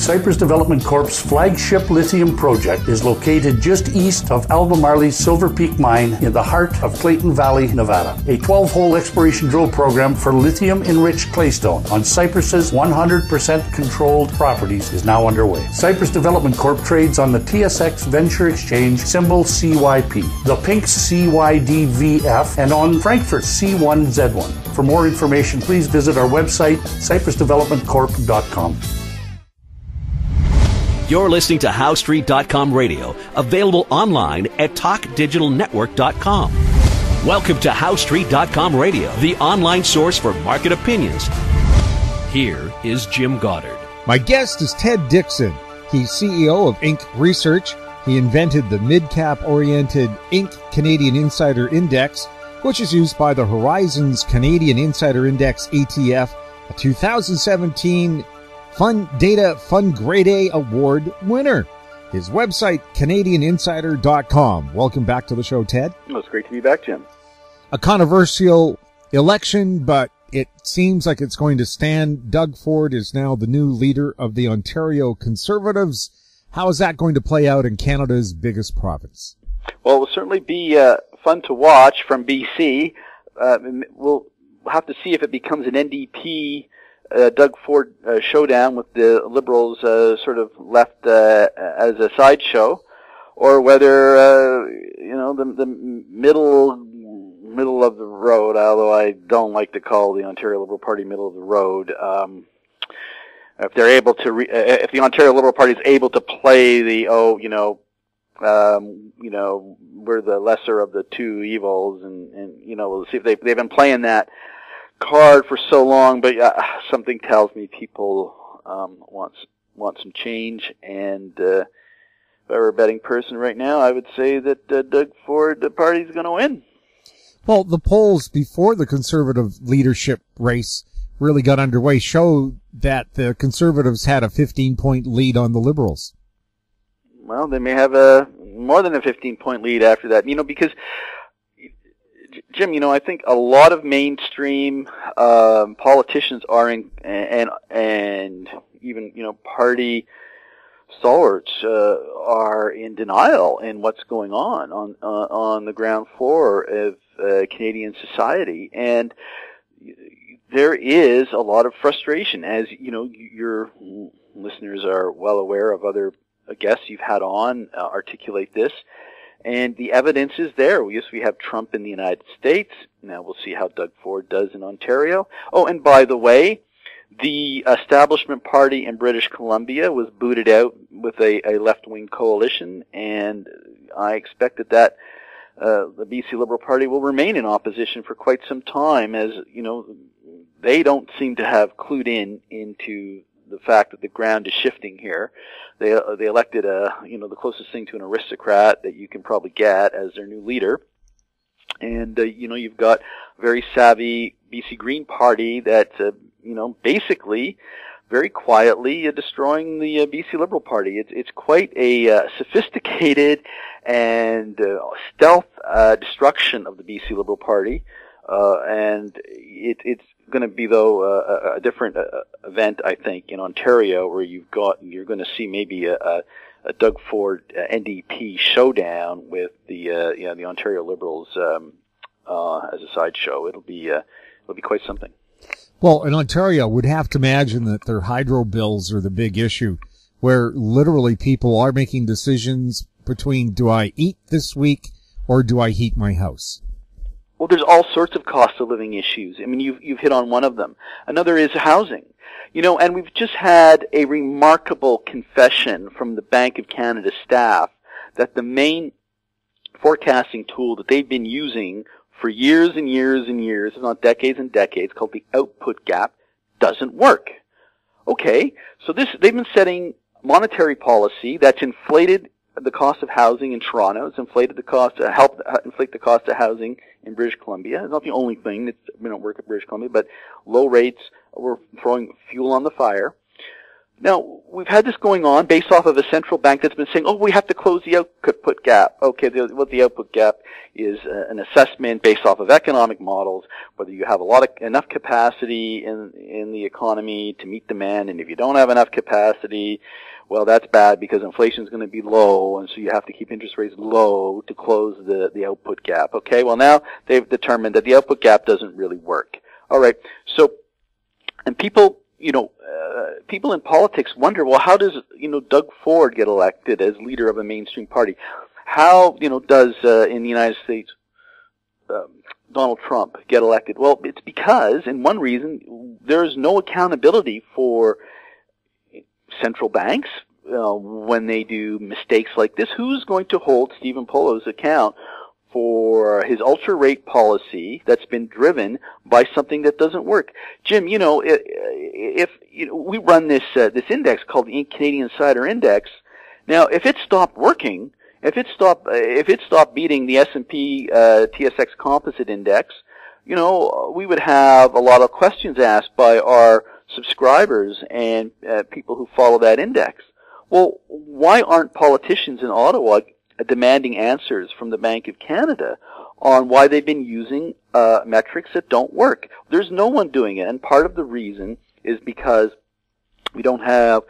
Cypress Development Corp's flagship lithium project is located just east of Albemarle's Silver Peak mine in the heart of Clayton Valley, Nevada. A 12-hole exploration drill program for lithium-enriched claystone on Cypress's 100% controlled properties is now underway. Cypress Development Corp trades on the TSX Venture Exchange, symbol CYP, the Pink CYDVF, and on Frankfurt's C1Z1. For more information, please visit our website, cypressdevelopmentcorp.com. You're listening to HowStreet.com radio, available online at TalkDigitalNetwork.com. Welcome to HowStreet.com radio, the online source for market opinions. Here is Jim Goddard. My guest is Ted Dixon. He's CEO of Inc. Research. He invented the mid-cap-oriented Inc. Canadian Insider Index, which is used by the Horizons Canadian Insider Index ETF, a 2017 Fund Data Fund Grade A Award winner. His website, CanadianInsider.com. Welcome back to the show, Ted. Well, it's great to be back, Jim. A controversial election, but it seems like it's going to stand. Doug Ford is now the new leader of the Ontario Conservatives. How is that going to play out in Canada's biggest province? Well, it will certainly be fun to watch from BC. We'll have to see if it becomes an NDP Doug Ford showdown with the Liberals sort of left as a sideshow, or whether the middle of the road, although I don't like to call the Ontario Liberal Party middle of the road. If they're able to, if the Ontario Liberal Party is able to play the we're the lesser of the two evils, and we'll see if they've been playing that card for so long, but something tells me people want some change, and if I were a betting person right now, I would say that Doug Ford, the party's going to win. Well, the polls before the Conservative leadership race really got underway showed that the Conservatives had a 15-point lead on the Liberals. Well, they may have more than a 15-point lead after that, because Jim, I think a lot of mainstream politicians are and even party stalwarts are in denial in what's going on the ground floor of Canadian society, and there is a lot of frustration, as your listeners are well aware of. Other guests you've had on articulate this. And the evidence is there. Yes, we have Trump in the United States. Now we'll see how Doug Ford does in Ontario. Oh, and by the way, the establishment party in British Columbia was booted out with a left-wing coalition, and I expect that the BC Liberal Party will remain in opposition for quite some time, as they don't seem to have clued into the fact that the ground is shifting here. They elected the closest thing to an aristocrat that you can probably get as their new leader, and you've got a very savvy BC Green Party that basically very quietly destroying the BC Liberal Party. It's quite a sophisticated and stealth destruction of the BC Liberal Party, and it's going to be, though, a different event, I think, in Ontario, where you're going to see maybe a Doug Ford NDP showdown with the Ontario Liberals as a sideshow. It'll be quite something. Well, in Ontario, would have to imagine that their hydro bills are the big issue, where literally people are making decisions between, do I eat this week or do I heat my house? Well, there's all sorts of cost of living issues. I mean, you've hit on one of them. Another is housing. And we've just had a remarkable confession from the Bank of Canada staff that the main forecasting tool that they've been using for years and years and years, if not decades and decades, called the output gap, doesn't work. Okay, so they've been setting monetary policy that's inflated the cost of housing in Toronto. It's inflated the cost, helped inflate the cost of housing in British Columbia. It's not the only thing that's work at British Columbia, but low rates were throwing fuel on the fire. Now, we've had this going on based off of a central bank that's been saying, oh, we have to close the output gap. Okay, what the output gap is an assessment based off of economic models, whether you have enough capacity in the economy to meet demand, and if you don't have enough capacity, well, that's bad because inflation is going to be low, and so you have to keep interest rates low to close the output gap. Okay, well, now they've determined that the output gap doesn't really work. All right, so, and people in politics wonder, well, how does, Doug Ford get elected as leader of a mainstream party? How, does, in the United States, Donald Trump get elected? Well, it's because, and one reason, there's no accountability for central banks when they do mistakes like this. Who's going to hold Stephen Polo's account for his ultra rate policy that's been driven by something that doesn't work? Jim, if we run this index called the Canadian Insider Index, now if it stopped working, if it stopped beating the S&P TSX Composite Index, we would have a lot of questions asked by our subscribers and people who follow that index. Well, why aren't politicians in Ottawa demanding answers from the Bank of Canada on why they've been using metrics that don't work? There's no one doing it, and part of the reason is because we don't have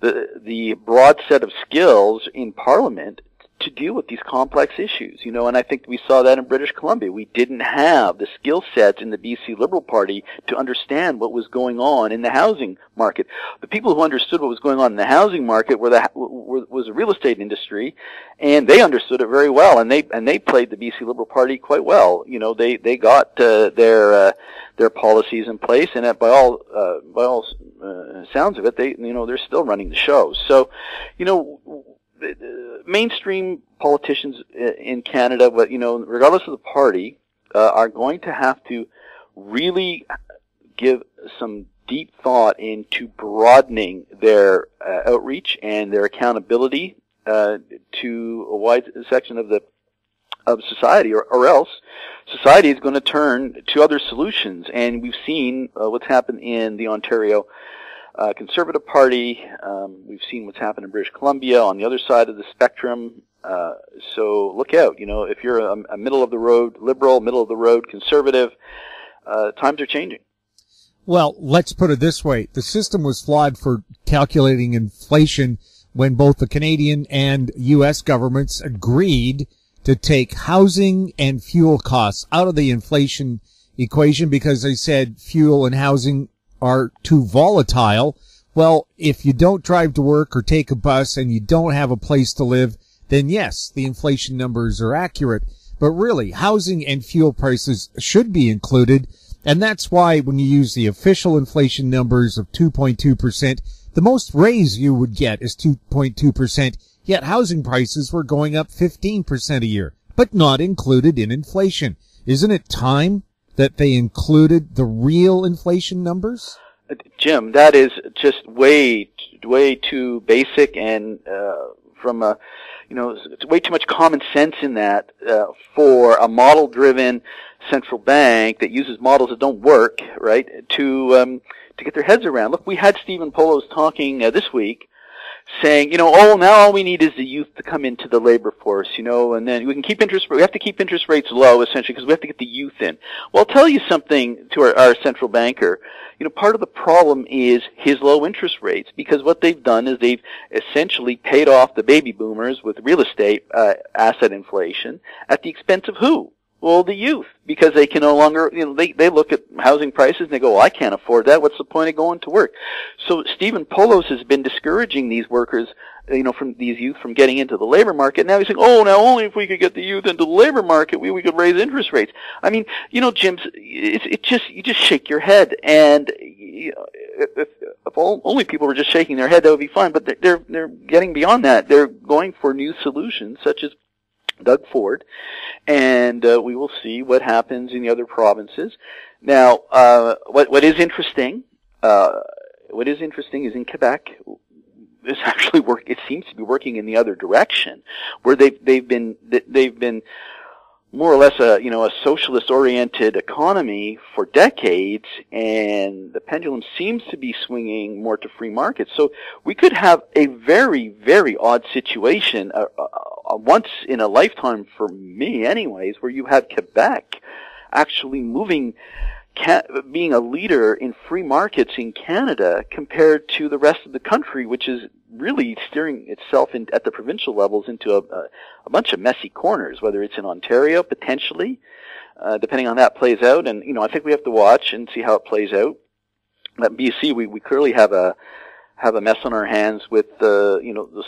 the broad set of skills in Parliament to deal with these complex issues, and I think we saw that in British Columbia. We didn't have the skill sets in the BC Liberal Party to understand what was going on in the housing market. The people who understood what was going on in the housing market was the real estate industry, and they understood it very well, and they played the BC Liberal Party quite well. They got their policies in place, and by all sounds of it, they're still running the show. So, mainstream politicians in Canada, but regardless of the party, are going to have to really give some deep thought into broadening their outreach and their accountability to a wide section of society, or else society is going to turn to other solutions. And we've seen what's happened in the Ontario Conservative Party. We've seen what's happened in British Columbia on the other side of the spectrum. So look out. If you're a middle of the road liberal, middle of the road conservative, times are changing. Well, let's put it this way. The system was flawed for calculating inflation when both the Canadian and U.S. governments agreed to take housing and fuel costs out of the inflation equation because they said fuel and housing are too volatile. Well, if you don't drive to work or take a bus and you don't have a place to live, then yes, the inflation numbers are accurate. But really, housing and fuel prices should be included. And that's why when you use the official inflation numbers of 2.2%, the most raise you would get is 2.2%, yet housing prices were going up 15% a year, but not included in inflation. Isn't it time that they included the real inflation numbers? Jim, that is just way too basic, and it's way too much common sense in that for a model-driven central bank that uses models that don't work, right? To get their heads around. Look, we had Stephen Polo's talking this week, saying, now all we need is the youth to come into the labor force, and then we have to keep interest rates low, essentially, because we have to get the youth in. Well, I'll tell you something to our central banker. Part of the problem is his low interest rates, because what they've done is they've essentially paid off the baby boomers with real estate asset inflation at the expense of who? Well, the youth, because they can no longer, they look at housing prices and they go, well, I can't afford that. What's the point of going to work? So Stephen Polos has been discouraging these workers, from these youth from getting into the labor market. Now he's saying, now only if we could get the youth into the labor market, we could raise interest rates. I mean, Jim, you just shake your head, and if only people were just shaking their head, that would be fine. But they're getting beyond that. They're going for new solutions, such as Doug Ford, and we will see what happens in the other provinces. Now, what is interesting is in Quebec, this actually it seems to be working in the other direction, where they've been more or less a socialist-oriented economy for decades, and the pendulum seems to be swinging more to free markets. So we could have a very, very odd situation, once in a lifetime for me anyways, where you have Quebec actually being a leader in free markets in Canada compared to the rest of the country, which is really steering itself at the provincial levels into a bunch of messy corners, whether it's in Ontario, potentially, depending on how that plays out. And, I think we have to watch and see how it plays out. At BC, we clearly have a mess on our hands with the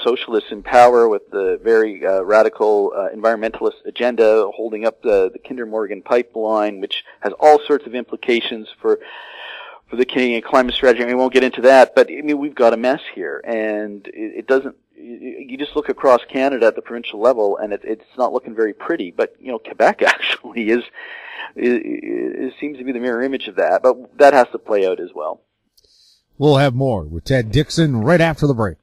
socialists in power, with the very radical environmentalist agenda holding up the Kinder Morgan pipeline, which has all sorts of implications for the Canadian climate strategy. We won't get into that, but we've got a mess here, and it doesn't. You just look across Canada at the provincial level, and it's not looking very pretty. But Quebec actually seems to be the mirror image of that. But that has to play out as well. We'll have more with Ted Dixon right after the break.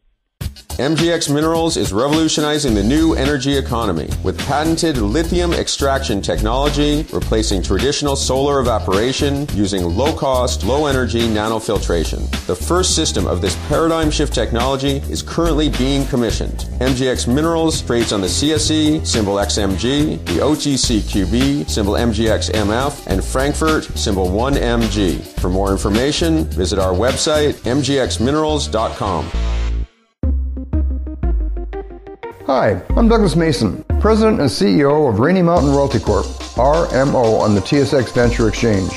MGX Minerals is revolutionizing the new energy economy with patented lithium extraction technology, replacing traditional solar evaporation using low-cost, low-energy nanofiltration. The first system of this paradigm shift technology is currently being commissioned. MGX Minerals trades on the CSE, symbol XMG, the OTCQB, symbol MGXMF, and Frankfurt, symbol 1MG. For more information, visit our website, mgxminerals.com. Hi, I'm Douglas Mason, President and CEO of Rainy Mountain Royalty Corp., RMO, on the TSX Venture Exchange.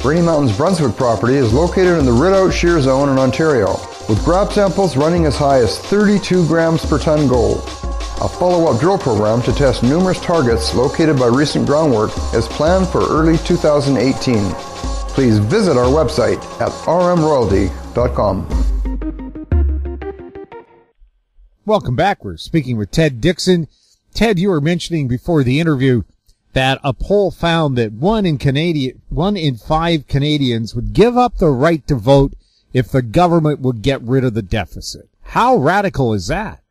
Rainy Mountain's Brunswick property is located in the Rideout Shear Zone in Ontario, with grab samples running as high as 32 grams per ton gold. A follow-up drill program to test numerous targets located by recent groundwork is planned for early 2018. Please visit our website at rmroyalty.com. Welcome back. We're speaking with Ted Dixon. Ted, you were mentioning before the interview that a poll found that 1 in 5 Canadians would give up the right to vote if the government would get rid of the deficit. How radical is that?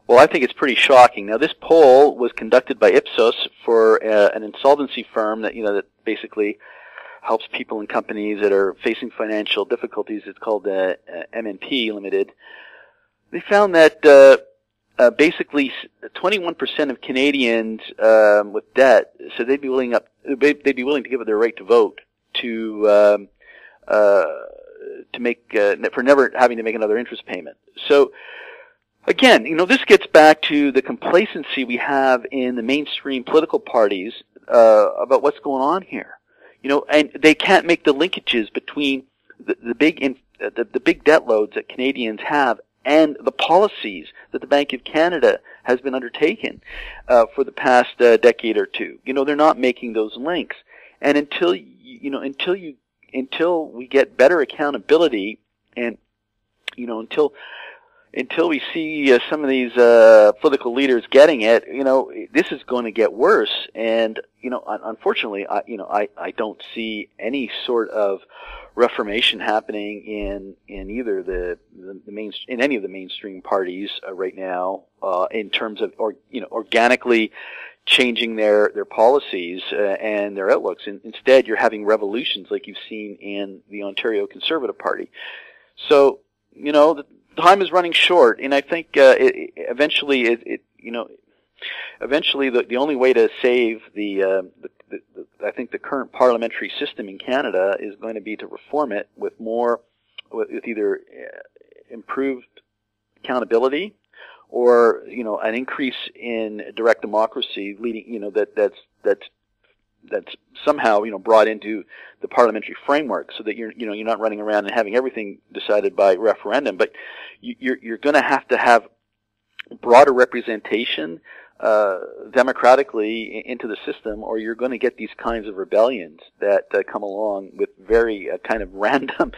Well, I think it's pretty shocking. Now, this poll was conducted by Ipsos for an insolvency firm that basically helps people and companies that are facing financial difficulties. It's called MNP Limited. They found that basically 21% of Canadians with debt said they'd be willing to give up their right to vote to make for never having to make another interest payment. So again, this gets back to the complacency we have in the mainstream political parties about what's going on here. And they can't make the linkages between the big debt loads that Canadians have and the policies that the Bank of Canada has been undertaken for the past decade or two. They're not making those links. And until we get better accountability, and until we see some of these political leaders getting it, this is going to get worse. And unfortunately, I don't see any sort of reformation happening in either in any of the mainstream parties right now in terms of organically changing their policies and their outlooks. Instead, you're having revolutions like you've seen in the Ontario Conservative Party. So the time is running short, and I think eventually the only way to save I think the current parliamentary system in Canada is going to be to reform it with either improved accountability or an increase in direct democracy, leading that's somehow brought into the parliamentary framework, so that you're not running around and having everything decided by referendum, but you're going to have broader representation democratically into the system, or you're going to get these kinds of rebellions that come along with very kind of random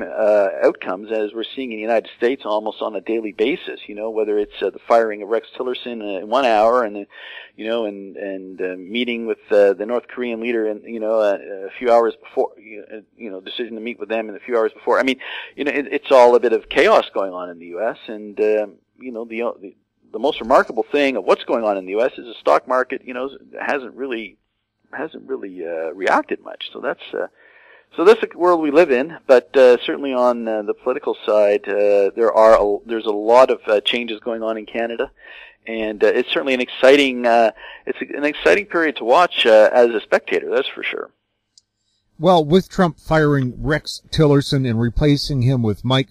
outcomes, as we're seeing in the United States almost on a daily basis. Whether it's the firing of Rex Tillerson in 1 hour, and meeting with the North Korean leader a few hours before, decision to meet with them in a few hours before. I mean, it's all a bit of chaos going on in the U.S. and the most remarkable thing of what's going on in the U.S. is the stock market, hasn't really reacted much. So that's the world we live in. But certainly on the political side, there's a lot of changes going on in Canada, and it's certainly an exciting period to watch as a spectator. That's for sure. Well, with Trump firing Rex Tillerson and replacing him with Mike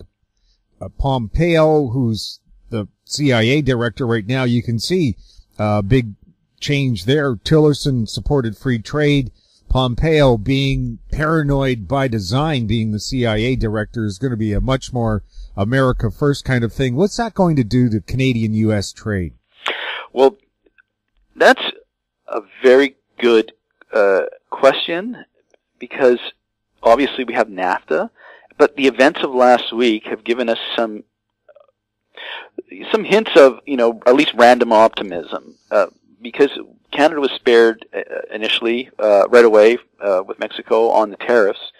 Pompeo, who's the CIA director right now, you can see a big change there. Tillerson supported free trade. Pompeo, being paranoid by design, being the CIA director, is going to be a much more America first kind of thing. What's that going to do to Canadian-U.S. trade? Well, that's a very good question, because obviously we have NAFTA, but the events of last week have given us some hints of, at least random optimism, because Canada was spared initially, right away, with Mexico on the tariffs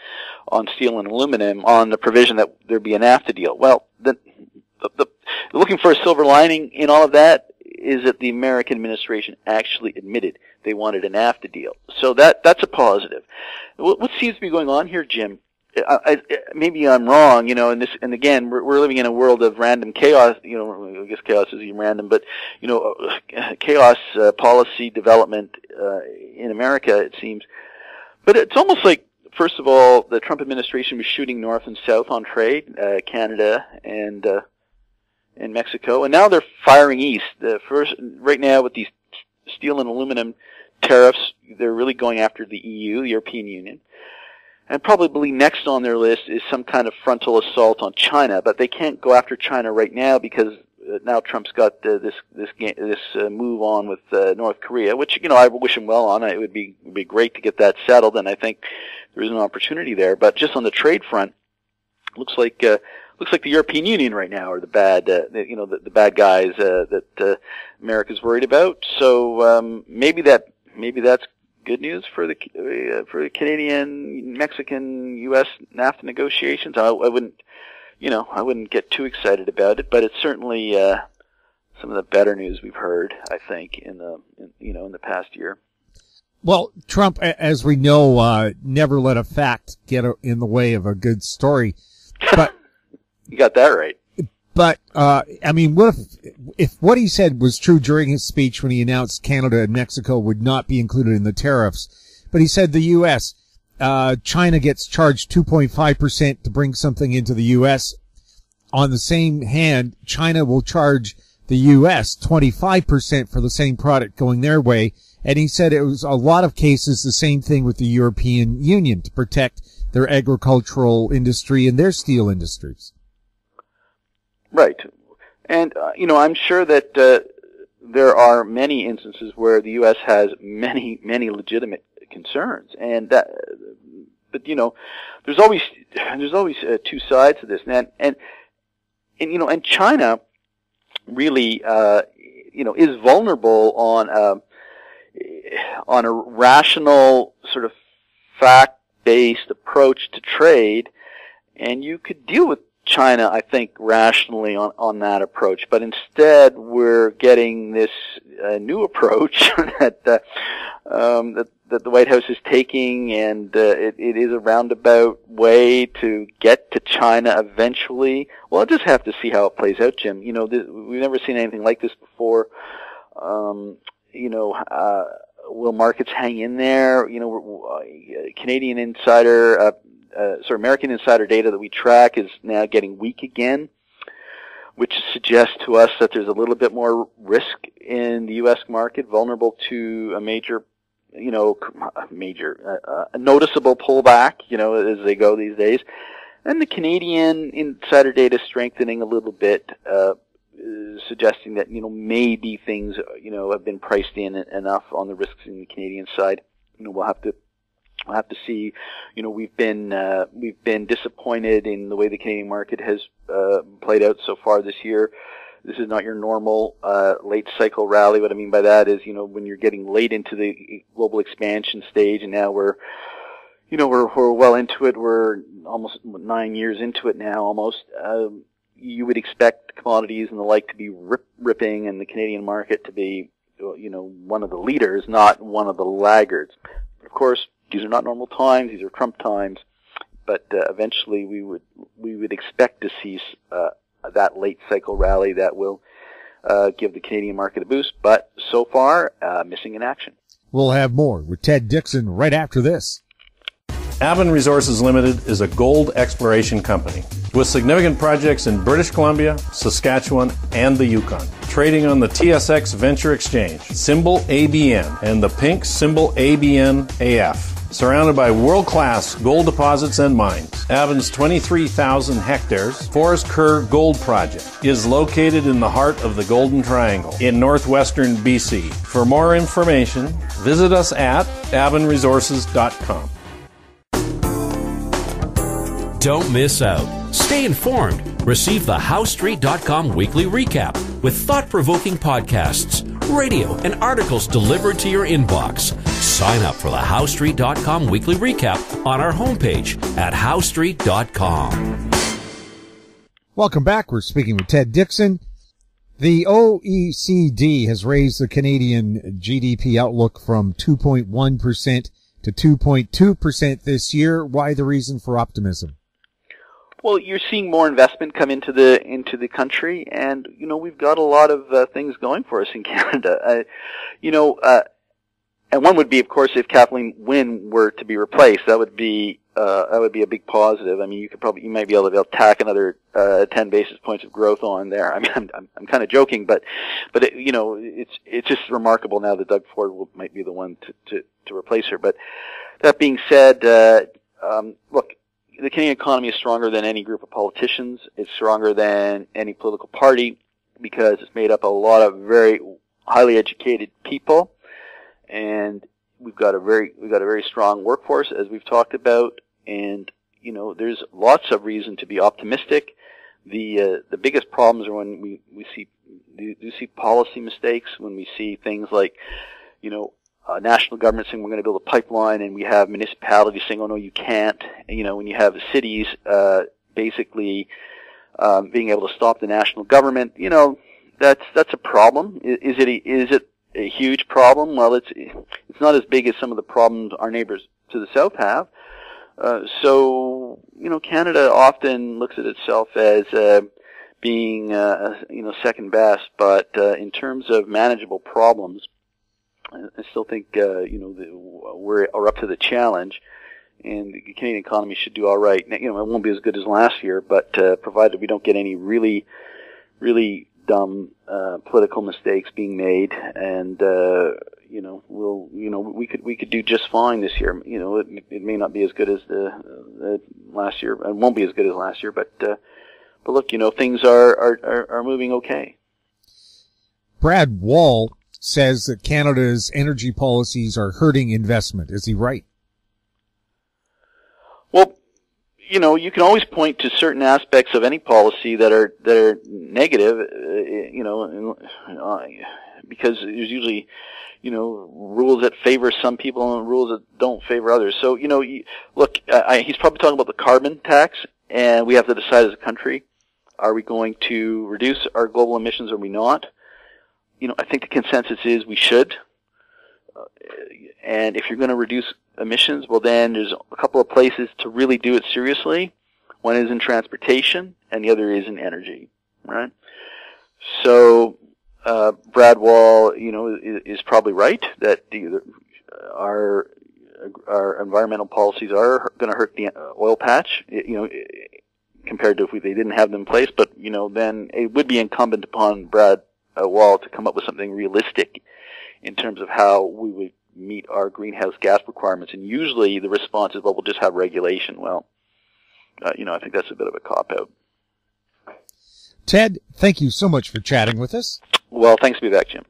on steel and aluminum on the provision that there'd be a NAFTA deal. Well, looking for a silver lining in all of that is that the American administration actually admitted they wanted a NAFTA deal. So that's a positive. What seems to be going on here, Jim? Maybe I'm wrong, and again, we're living in a world of random chaos. I guess chaos is even random, but chaos policy development in America, it seems. But it's almost like, first of all, the Trump administration was shooting north and south on trade, Canada and Mexico, and now they're firing east. Right now with these steel and aluminum tariffs, they're really going after the EU, the European Union. And probably next on their list is some kind of frontal assault on China, but they can't go after China right now because now Trump's got this move on with North Korea, which I wish him well on. It would be great to get that settled, and I think there is an opportunity there. But just on the trade front, looks like the European Union right now are the bad the bad guys that America's worried about. So maybe that's good news for the Canadian, Mexican, U.S. NAFTA negotiations. I wouldn't get too excited about it, but it's certainly some of the better news we've heard, I think, in the past year. Well, Trump, as we know, never let a fact get in the way of a good story. But you got that right. But what if what he said was true during his speech when he announced Canada and Mexico would not be included in the tariffs? But he said the U.S., China gets charged 2.5% to bring something into the U.S. On the same hand, China will charge the U.S. 25% for the same product going their way. And he said it was a lot of cases the same thing with the European Union to protect their agricultural industry and their steel industries. Right. And, I'm sure that there are many instances where the U.S. has many, many legitimate concerns. And that, but, there's always two sides to this. And China really, is vulnerable on a rational sort of fact-based approach to trade. And you could deal with China, I think, rationally on that approach, but instead we're getting this new approach that the White House is taking, and it is a roundabout way to get to China eventually. Well, I'll just have to see how it plays out, Jim. We've never seen anything like this before. Will markets hang in there? Canadian insider. American insider data that we track is now getting weak again, which suggests to us that there's a little bit more risk in the U.S. market, vulnerable to a major, a noticeable pullback, as they go these days. And the Canadian insider data strengthening a little bit, suggesting that, maybe things, have been priced in enough on the risks in the Canadian side. We'll have to see. We've been disappointed in the way the Canadian market has played out so far this year. This is not your normal late cycle rally. What I mean by that is, when you're getting late into the global expansion stage, and now we're well into it. We're almost 9 years into it now, almost. you would expect commodities and the like to be ripping, and the Canadian market to be, one of the leaders, not one of the laggards. Of course, these are not normal times; these are Trump times. But eventually, we would expect to see that late cycle rally that will give the Canadian market a boost. But so far, missing in action. We'll have more with Ted Dixon right after this. Avon Resources Limited is a gold exploration company with significant projects in British Columbia, Saskatchewan, and the Yukon. Trading on the TSX Venture Exchange, symbol ABN, and the pink symbol ABN-AF. Surrounded by world-class gold deposits and mines, Avon's 23,000 hectares Forest Kerr Gold Project is located in the heart of the Golden Triangle in northwestern BC. For more information, visit us at avonresources.com. Don't miss out. Stay informed. Receive the HowStreet.com weekly recap with thought-provoking podcasts, radio, and articles delivered to your inbox. Sign up for the HowStreet.com weekly recap on our homepage at HowStreet.com. Welcome back. We're speaking with Ted Dixon. The OECD has raised the Canadian GDP outlook from 2.1% to 2.2% this year. Why the reason for optimism? Well, you're seeing more investment come into the country, and we've got a lot of things going for us in Canada. And one would be, of course, if Kathleen Wynne were to be replaced, that would be a big positive. I mean, you might be able to tack another 10 basis points of growth on there. I mean, I'm kind of joking, but it's just remarkable now that Doug Ford might be the one to replace her. But that being said, look. The Canadian economy is stronger than any group of politicians. It's stronger than any political party because it's made up of a lot of very highly educated people, and we've got a very strong workforce, as we've talked about. And there's lots of reason to be optimistic. The biggest problems are when we see policy mistakes, when we see things like national government saying we're going to build a pipeline, and we have municipalities saying, "Oh no, you can't." And, when you have cities basically being able to stop the national government, that's a problem. Is it a huge problem? Well, it's not as big as some of the problems our neighbors to the south have. So Canada often looks at itself as being second best, but in terms of manageable problems, I still think, we're up to the challenge, and the Canadian economy should do all right. It won't be as good as last year, but provided we don't get any really, really dumb political mistakes being made, and we could do just fine this year. It may not be as good as the last year. It won't be as good as last year, but look, things are moving okay. Brad Wall says that Canada's energy policies are hurting investment. Is he right? Well, you can always point to certain aspects of any policy that are negative, because there's usually, rules that favor some people and rules that don't favor others. So, look, he's probably talking about the carbon tax, and we have to decide as a country, are we going to reduce our global emissions or are we not? I think the consensus is we should. And if you're going to reduce emissions, well, then there's a couple of places to really do it seriously. One is in transportation, and the other is in energy, right? So, Brad Wall, is probably right that our environmental policies are going to hurt the oil patch, compared to if they didn't have them in place. But, then it would be incumbent upon Brad Wall to come up with something realistic in terms of how we would meet our greenhouse gas requirements. And usually the response is, well, we'll just have regulation. Well, I think that's a bit of a cop-out. Ted, thank you so much for chatting with us. Well, thanks to be back, Jim.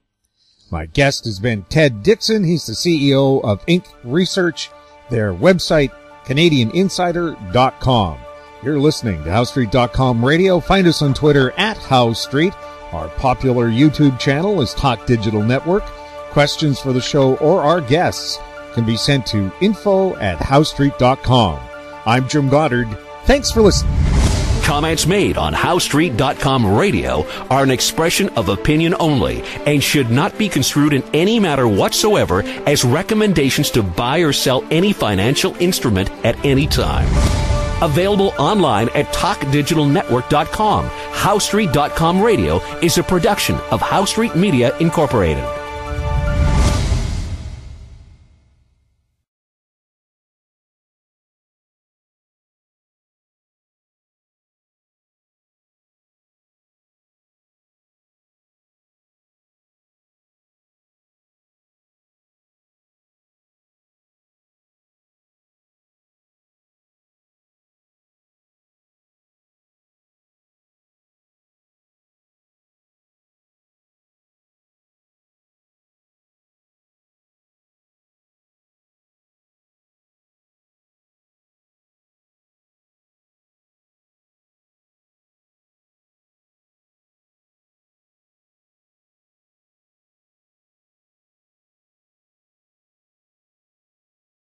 My guest has been Ted Dixon. He's the CEO of Inc. Research. Their website, CanadianInsider.com. You're listening to HowStreet.com radio. Find us on Twitter at HowStreet. Our popular YouTube channel is Talk Digital Network. Questions for the show or our guests can be sent to info@howstreet.com. I'm Jim Goddard. Thanks for listening. Comments made on HowStreet.com radio are an expression of opinion only and should not be construed in any matter whatsoever as recommendations to buy or sell any financial instrument at any time. Available online at TalkDigitalNetwork.com. HowStreet.com radio is a production of How Street Media Incorporated.